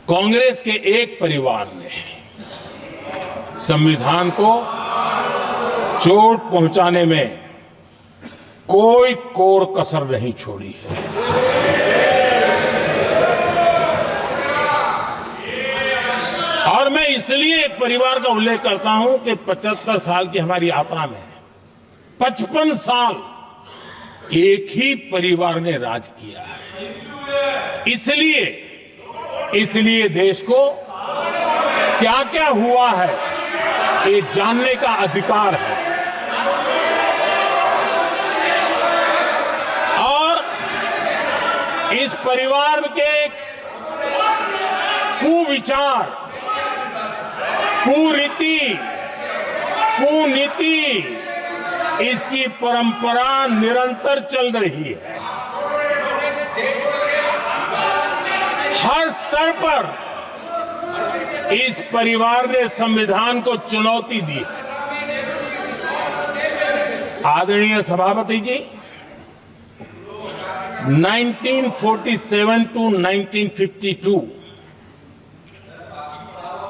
कांग्रेस के एक परिवार ने संविधान को चोट पहुंचाने में कोई कोर कसर नहीं छोड़ी है। और मैं इसलिए एक परिवार का उल्लेख करता हूं कि 75 साल की हमारी यात्रा में 55 साल एक ही परिवार ने राज किया है। इसलिए देश को क्या क्या हुआ है ये जानने का अधिकार है। और इस परिवार के कुविचार, कुरीति, कुनीति, इसकी परंपरा निरंतर चल रही है। हर स्तर पर इस परिवार ने संविधान को चुनौती दी। आदरणीय सभापति जी, 1947 टू 1952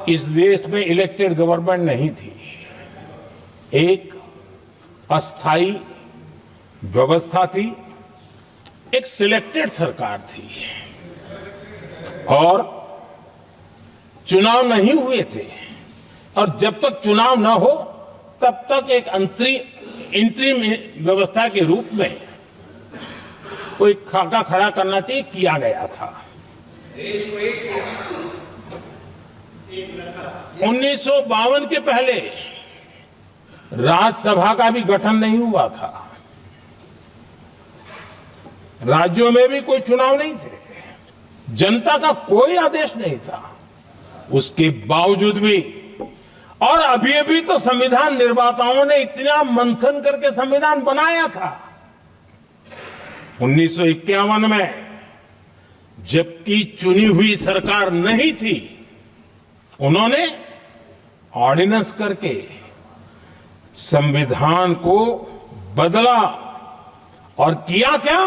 इस देश में इलेक्टेड गवर्नमेंट नहीं थी। एक अस्थाई व्यवस्था थी, एक सिलेक्टेड सरकार थी और चुनाव नहीं हुए थे। और जब तक चुनाव न हो तब तक एक इंटरिम व्यवस्था के रूप में कोई खाका खड़ा करना चाहिए, किया गया था। 1952 के पहले राज्यसभा का भी गठन नहीं हुआ था। राज्यों में भी कोई चुनाव नहीं थे, जनता का कोई आदेश नहीं था। उसके बावजूद भी, और अभी तो संविधान निर्माताओं ने इतना मंथन करके संविधान बनाया था। 1951 में जबकि चुनी हुई सरकार नहीं थी, उन्होंने ऑर्डिनेंस करके संविधान को बदला और किया क्या?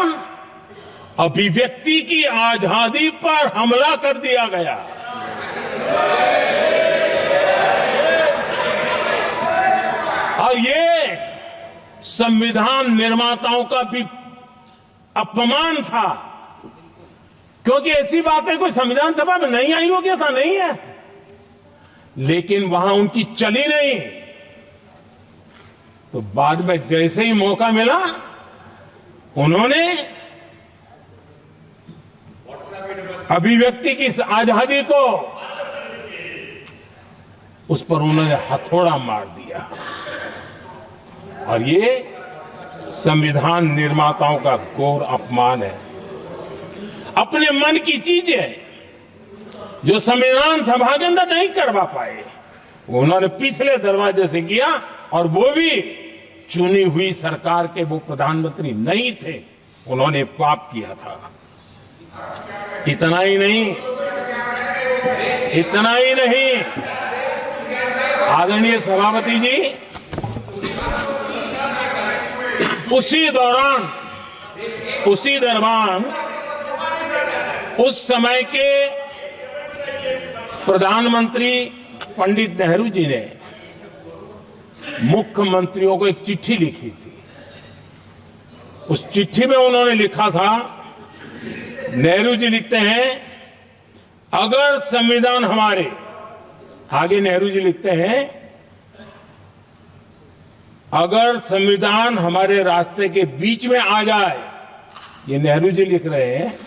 अभिव्यक्ति की आजादी पर हमला कर दिया गया। और ये संविधान निर्माताओं का भी अपमान था, क्योंकि ऐसी बातें कोई संविधान सभा में नहीं आई होगी, ऐसा नहीं है। लेकिन वहां उनकी चली नहीं, तो बाद में जैसे ही मौका मिला उन्होंने अभिव्यक्ति की आजादी को, उस पर उन्होंने हथौड़ा मार दिया। और ये संविधान निर्माताओं का घोर अपमान है। अपने मन की चीजें जो संविधान सभा के अंदर नहीं करवा पाए, उन्होंने पिछले दरवाजे से किया, और वो भी चुनी हुई सरकार के वो प्रधानमंत्री नहीं थे, उन्होंने पाप किया था। इतना ही नहीं, आदरणीय सभापति जी, उसी दौरान उस समय के प्रधानमंत्री पंडित नेहरू जी ने मुख्यमंत्रियों को एक चिट्ठी लिखी थी। उस चिट्ठी में उन्होंने लिखा था, नेहरू जी लिखते हैं, अगर संविधान हमारे, आगे नेहरू जी लिखते हैं, अगर संविधान हमारे रास्ते के बीच में आ जाए, ये नेहरू जी लिख रहे हैं,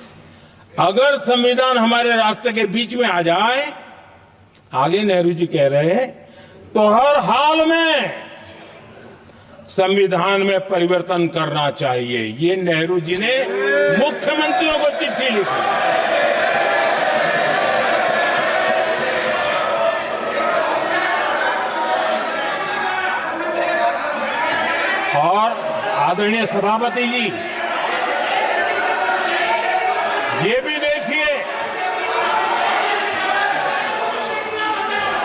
अगर संविधान हमारे रास्ते के बीच में आ जाए, आगे नेहरू जी कह रहे हैं, तो हर हाल में संविधान में परिवर्तन करना चाहिए। ये नेहरू जी ने मुख्यमंत्रियों को चिट्ठी लिखी। और आदरणीय सभापति जी, ये भी देखिए,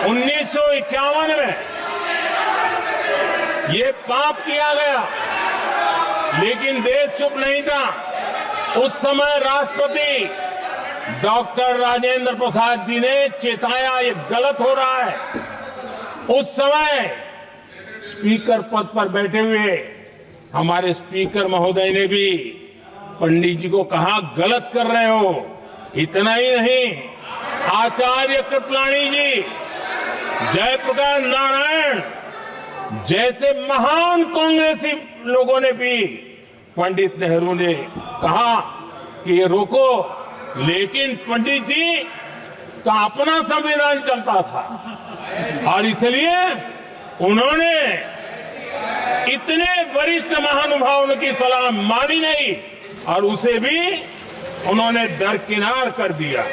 1951 में ये पाप किया गया, लेकिन देश चुप नहीं था। उस समय राष्ट्रपति डॉक्टर राजेंद्र प्रसाद जी ने चेताया ये गलत हो रहा है। उस समय स्पीकर पद पर बैठे हुए हमारे स्पीकर महोदय ने भी पंडित जी को कहा गलत कर रहे हो। इतना ही नहीं, आचार्य कृपलानी जी, जयप्रकाश नारायण जैसे महान कांग्रेसी लोगों ने भी पंडित नेहरू ने कहा कि ये रोको, लेकिन पंडित जी का अपना संविधान चलता था और इसलिए उन्होंने इतने वरिष्ठ महानुभावों की सलाह मानी नहीं और उसे भी उन्होंने दरकिनार कर दिया।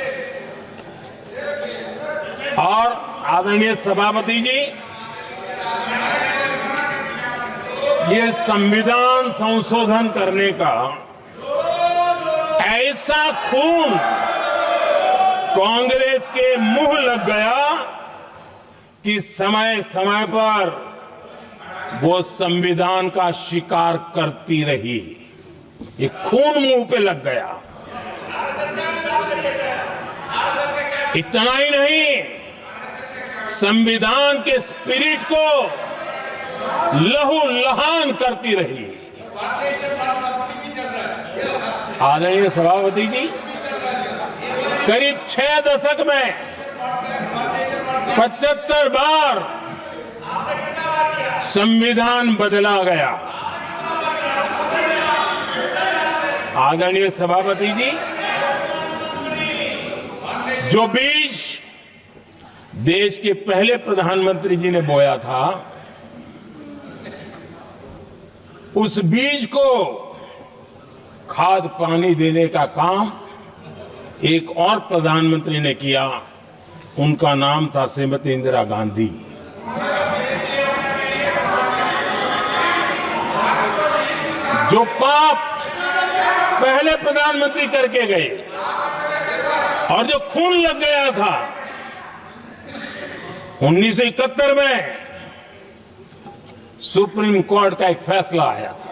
और आदरणीय सभापति जी, ये संविधान संशोधन करने का ऐसा खून कांग्रेस के मुंह लग गया कि समय समय पर वो संविधान का शिकार करती रही। ये खून मुंह पे लग गया। इतना ही नहीं, संविधान के स्पिरिट को लहू लहान करती रही। आदरणीय सभापति जी, करीब 6 दशक में 75 बार संविधान बदला गया। आदरणीय सभापति जी, जो बीज देश के पहले प्रधानमंत्री जी ने बोया था, उस बीज को खाद पानी देने का काम एक और प्रधानमंत्री ने किया। उनका नाम था श्रीमती इंदिरा गांधी। जो पाप पहले प्रधानमंत्री करके गए और जो खून लग गया था 1971 में, सुप्रीम कोर्ट का एक फैसला आया था।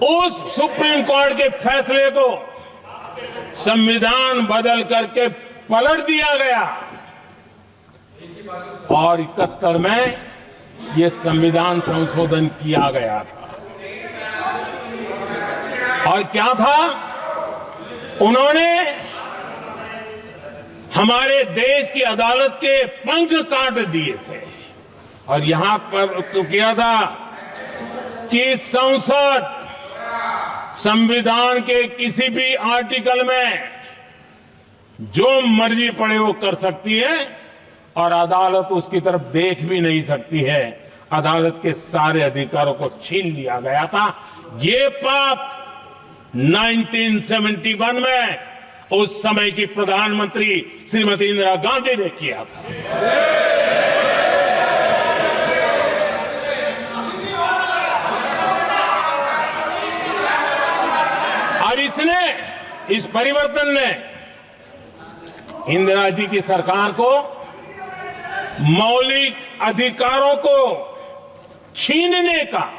उस सुप्रीम कोर्ट के फैसले को संविधान बदल करके पलट दिया गया और 71 में यह संविधान संशोधन किया गया था। और क्या था, उन्होंने हमारे देश की अदालत के पंख काट दिए थे और यहां पर तो किया था कि संसद संविधान के किसी भी आर्टिकल में जो मर्जी पड़े वो कर सकती है और अदालत उसकी तरफ देख भी नहीं सकती है। अदालत के सारे अधिकारों को छीन लिया गया था। ये पाप 1971 में उस समय की प्रधानमंत्री श्रीमती इंदिरा गांधी ने किया था। और इस परिवर्तन ने इंदिरा जी की सरकार को मौलिक अधिकारों को छीनने का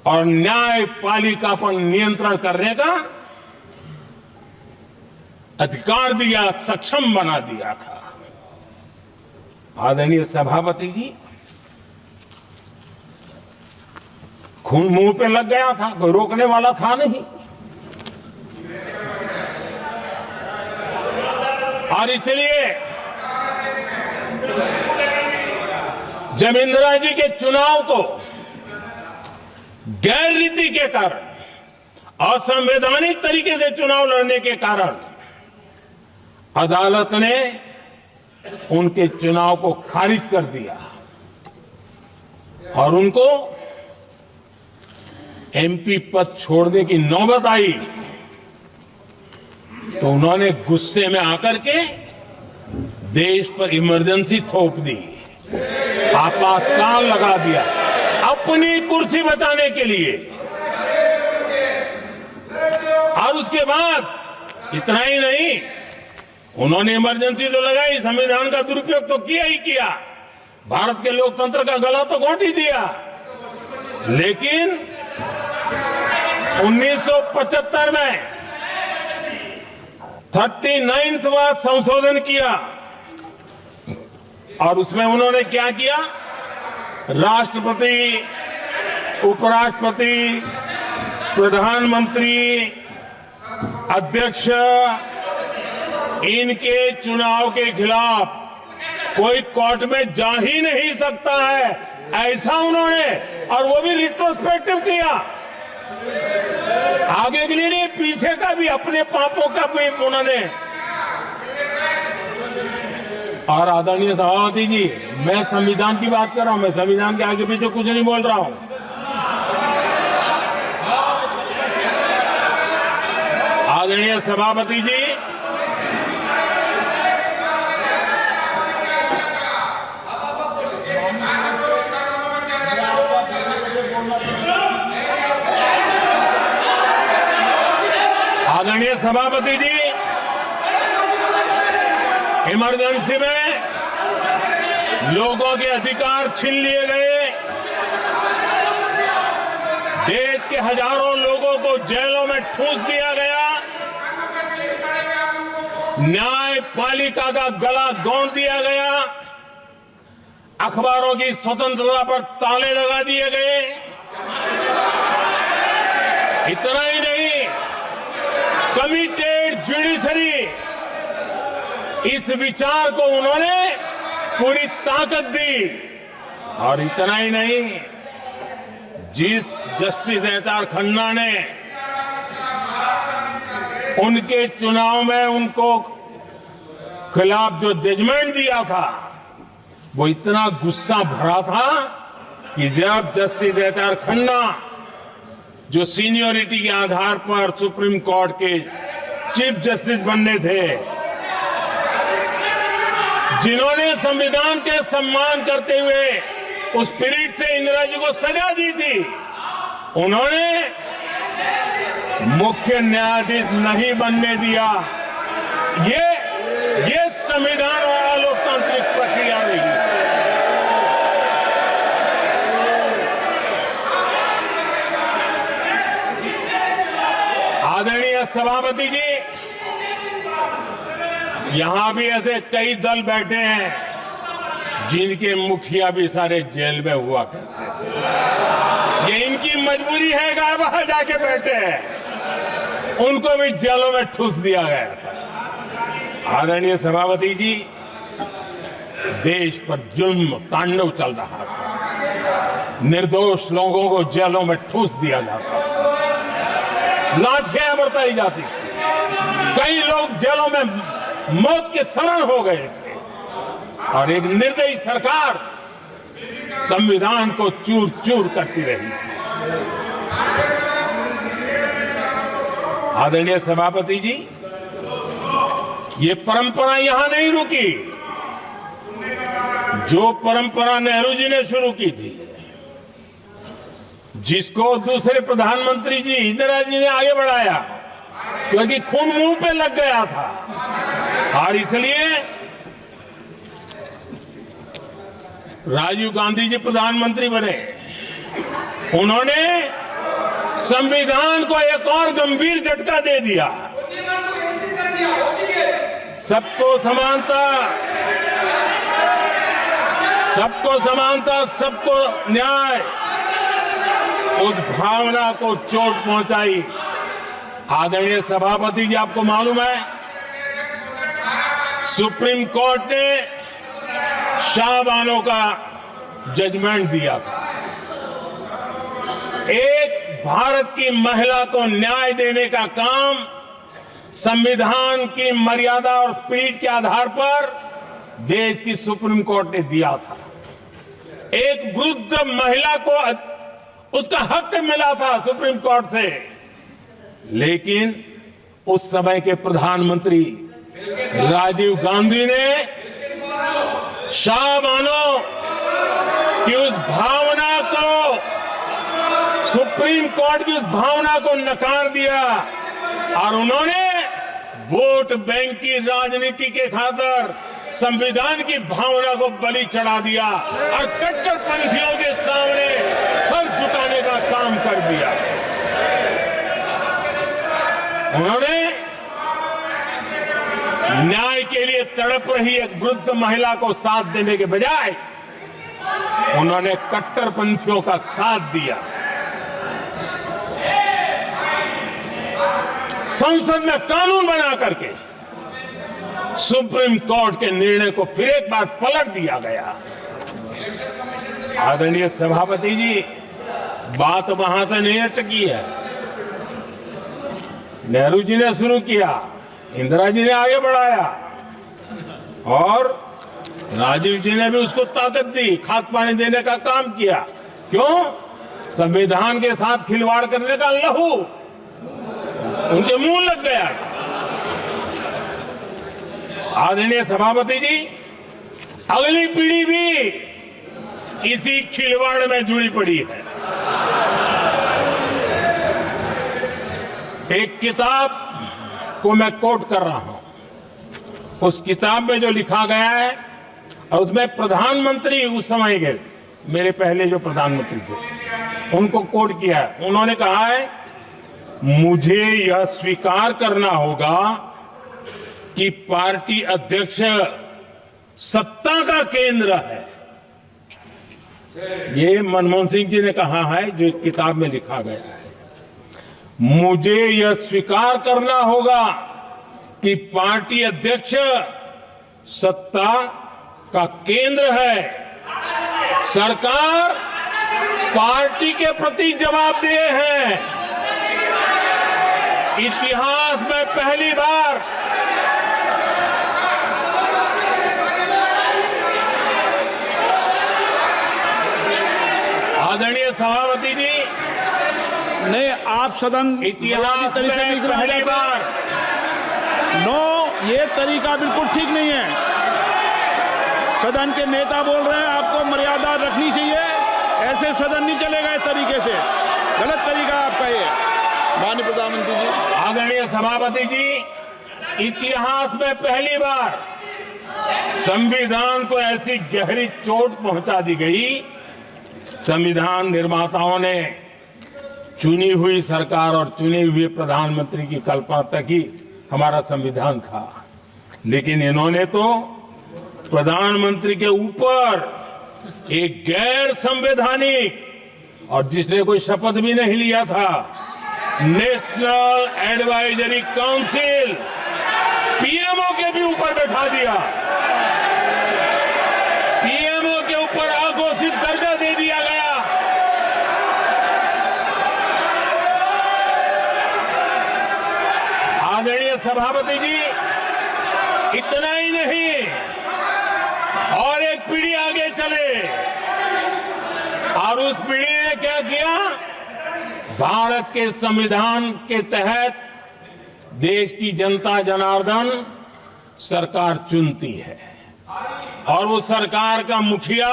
और न्यायपालिका पर नियंत्रण करने का अधिकार दिया, सक्षम बना दिया था। आदरणीय सभापति जी, खून मुंह पे लग गया था, कोई रोकने वाला था नहीं। और इसलिए जब इंदिरा जी के चुनाव को गैर रीति के कारण, असंवैधानिक तरीके से चुनाव लड़ने के कारण अदालत ने उनके चुनाव को खारिज कर दिया और उनको एमपी पद छोड़ने की नौबत आई, तो उन्होंने गुस्से में आकर के देश पर इमरजेंसी थोप दी, आपातकाल लगा दिया अपनी कुर्सी बचाने के लिए। और उसके बाद इतना ही नहीं, उन्होंने इमरजेंसी तो लगाई, संविधान का दुरुपयोग तो किया ही किया, भारत के लोकतंत्र का गला तो घोट ही दिया। लेकिन 1975 में 39वां संशोधन किया और उसमें उन्होंने क्या किया? राष्ट्रपति, उपराष्ट्रपति, प्रधानमंत्री, अध्यक्ष, इनके चुनाव के खिलाफ कोई कोर्ट में जा ही नहीं सकता है, ऐसा उन्होंने, और वो भी रिट्रोस्पेक्टिव किया। आगे के लिए नहीं, पीछे का भी, अपने पापों का भी उन्होंने। और आदरणीय सभापति जी, मैं संविधान की बात कर रहा हूं, मैं संविधान के आगे पीछे कुछ नहीं बोल रहा हूं। आदरणीय सभापति जी, आदरणीय सभापति जी, इमरजेंसी में लोगों के अधिकार छीन लिए गए, देश के हजारों लोगों को जेलों में ठूंस दिया गया, न्यायपालिका का गला घोंट दिया गया, अखबारों की स्वतंत्रता पर ताले लगा दिए गए। इतना ही नहीं, कमिटेड जुडिशरी, इस विचार को उन्होंने पूरी ताकत दी। और इतना ही नहीं, जिस जस्टिस एच.आर. खन्ना ने उनके चुनाव में उनको खिलाफ जो जजमेंट दिया था, वो इतना गुस्सा भरा था कि जब जस्टिस एच.आर. खन्ना, जो सीनियरिटी के आधार पर सुप्रीम कोर्ट के चीफ जस्टिस बनने थे, जिन्होंने संविधान के सम्मान करते हुए उस स्पिरिट से इंदिरा जी को सजा दी थी, उन्होंने मुख्य न्यायाधीश नहीं बनने दिया। ये संविधान और अलोकतांत्रिक प्रक्रिया रही। आदरणीय सभापति जी, यहां भी ऐसे कई दल बैठे हैं जिनके मुखिया भी सारे जेल में हुआ करते थे। ये इनकी मजबूरी है कि वहां जाके बैठे हैं, उनको भी जेलों में ठूस दिया गया था। आदरणीय सभापति जी, देश पर जुल्म तांडव चल रहा था, निर्दोष लोगों को जेलों में ठूस दिया जाता था, लाठियां बरताई जाती थी, कई लोग जेलों में मौत के शरण हो गए थे, और एक निर्दयी सरकार संविधान को चूर चूर करती रही थी। आदरणीय सभापति जी, ये परंपरा यहां नहीं रुकी। जो परंपरा नेहरू जी ने शुरू की थी, जिसको दूसरे प्रधानमंत्री जी इंदिरा जी ने आगे बढ़ाया, क्योंकि खून मुंह पे लग गया था, और इसलिए राजीव गांधी जी प्रधानमंत्री बने। उन्होंने संविधान को एक और गंभीर झटका दे दिया। सबको समानता, सबको समानता, सबको न्याय, उस भावना को चोट पहुंचाई। आदरणीय सभापति जी, आपको मालूम है, सुप्रीम कोर्ट ने शाहबानो का जजमेंट दिया था। एक भारत की महिला को न्याय देने का काम संविधान की मर्यादा और स्पिरिट के आधार पर देश की सुप्रीम कोर्ट ने दिया था। एक वृद्ध महिला को उसका हक मिला था सुप्रीम कोर्ट से, लेकिन उस समय के प्रधानमंत्री राजीव गांधी ने शाहबानो की उस भावना को, सुप्रीम कोर्ट की उस भावना को नकार दिया, और उन्होंने वोट बैंक की राजनीति के खातिर संविधान की भावना को बलि चढ़ा दिया और कट्टरपंथियों के सामने सर झुकाने का काम कर दिया। उन्होंने न्याय के लिए तड़प रही एक वृद्ध महिला को साथ देने के बजाय उन्होंने कट्टरपंथियों का साथ दिया। संसद में कानून बना करके सुप्रीम कोर्ट के निर्णय को फिर एक बार पलट दिया गया। आदरणीय सभापति जी, बात वहां से नहीं अटकी है। नेहरू जी ने शुरू किया, इंदिरा जी ने आगे बढ़ाया और राजीव जी ने भी उसको ताकत दी, खाद पानी देने का काम किया। क्यों? संविधान के साथ खिलवाड़ करने का लहू उनके मुंह लग गया। आदरणीय सभापति जी, अगली पीढ़ी भी इसी खिलवाड़ में जुड़ी पड़ी है। एक किताब को मैं कोट कर रहा हूं। उस किताब में जो लिखा गया है और उसमें प्रधानमंत्री उस समय के मेरे पहले जो प्रधानमंत्री थे उनको कोट किया है। उन्होंने कहा है, मुझे यह स्वीकार करना होगा कि पार्टी अध्यक्ष सत्ता का केंद्र है। ये मनमोहन सिंह जी ने कहा है, जो किताब में लिखा गया है। मुझे यह स्वीकार करना होगा कि पार्टी अध्यक्ष सत्ता का केंद्र है। सरकार पार्टी के प्रति जवाबदेह है। इतिहास में पहली बार आदरणीय सभापति जी, नहीं, आप सदन इतिहास में पहली बार ये तरीका बिल्कुल ठीक नहीं है। सदन के नेता बोल रहे हैं, आपको मर्यादा रखनी चाहिए। ऐसे सदन नहीं चलेगा इस तरीके से, गलत तरीका आपका ये। माननीय प्रधानमंत्री जी। आदरणीय सभापति जी, इतिहास में पहली बार संविधान को ऐसी गहरी चोट पहुंचा दी गई। संविधान निर्माताओं ने चुनी हुई सरकार और चुने हुए प्रधानमंत्री की कल्पना तक ही हमारा संविधान था, लेकिन इन्होंने तो प्रधानमंत्री के ऊपर एक गैर संवैधानिक, और जिसने कोई शपथ भी नहीं लिया था, नेशनल एडवाइजरी काउंसिल पीएमओ के भी ऊपर बैठा दिया। पीएमओ के ऊपर अघोषित दर्जा दे दिया गया। आदरणीय सभापति जी, इतना ही नहीं, और एक पीढ़ी आगे चले और उस पीढ़ी ने क्या किया? भारत के संविधान के तहत देश की जनता जनार्दन सरकार चुनती है और वो सरकार का मुखिया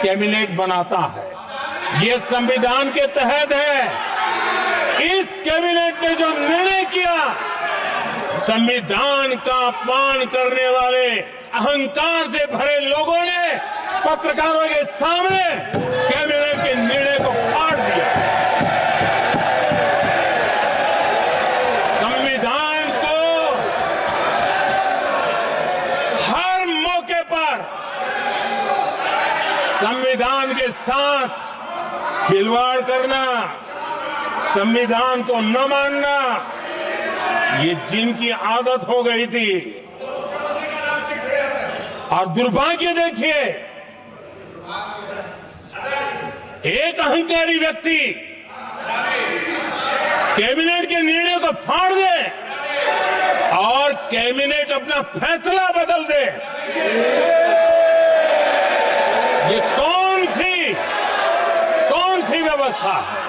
कैबिनेट बनाता है। ये संविधान के तहत है। इस कैबिनेट ने जो निर्णय किया, संविधान का अपमान करने वाले अहंकार से भरे लोगों ने पत्रकारों के सामने कैबिनेट के निर्णय को फाड़ दिया। संविधान को हर मौके पर संविधान के साथ खिलवाड़ करना, संविधान को न मानना, ये जिनकी आदत हो गई थी। और दुर्भाग्य देखिए, एक अहंकारी व्यक्ति कैबिनेट के निर्णय को फाड़ दे और कैबिनेट अपना फैसला बदल दे। ये कौन सी व्यवस्था है?